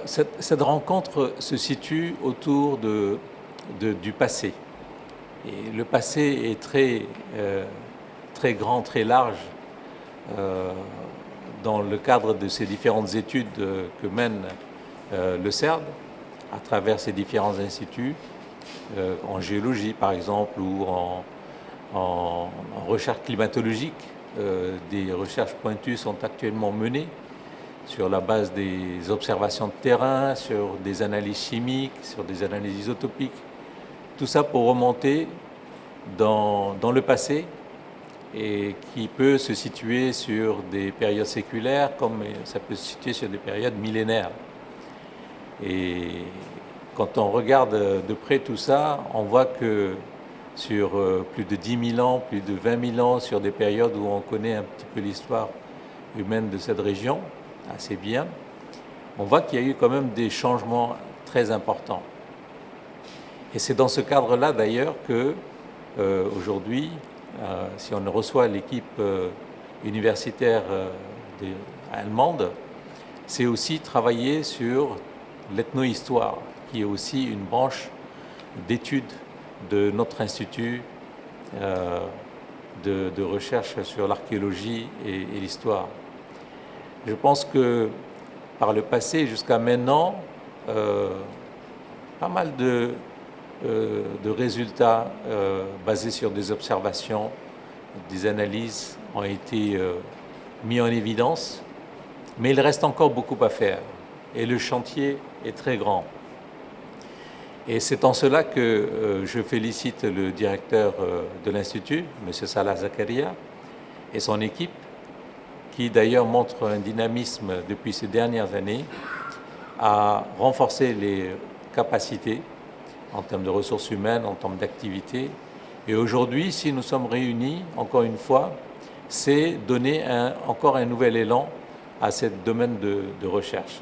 cette rencontre se situe autour du passé. Et le passé est très grand, très large dans le cadre de ces différentes études que mène le CERD à travers ces différents instituts, en géologie par exemple, ou en recherche climatologique. Des recherches pointues sont actuellement menées sur la base des observations de terrain, sur des analyses chimiques, sur des analyses isotopiques. Tout ça pour remonter dans le passé et qui peut se situer sur des périodes séculaires comme ça peut se situer sur des périodes millénaires. Et quand on regarde de près tout ça, on voit que sur plus de 10 000 ans, plus de 20 000 ans, sur des périodes où on connaît un petit peu l'histoire humaine de cette région, assez bien, on voit qu'il y a eu quand même des changements très importants. Et c'est dans ce cadre-là d'ailleurs que aujourd'hui, si on reçoit l'équipe universitaire allemande, c'est aussi travailler sur l'ethnohistoire, qui est aussi une branche d'études de notre institut de recherche sur l'archéologie et l'histoire. Je pense que par le passé jusqu'à maintenant, pas mal de résultats basés sur des observations, des analyses ont été mis en évidence, mais il reste encore beaucoup à faire et le chantier est très grand. Et c'est en cela que je félicite le directeur de l'Institut, M. Salah Zakaria, et son équipe, qui d'ailleurs montre un dynamisme depuis ces dernières années à renforcer les capacités en termes de ressources humaines, en termes d'activité. Et aujourd'hui, si nous sommes réunis, encore une fois, c'est donner encore un nouvel élan à ce domaine de recherche.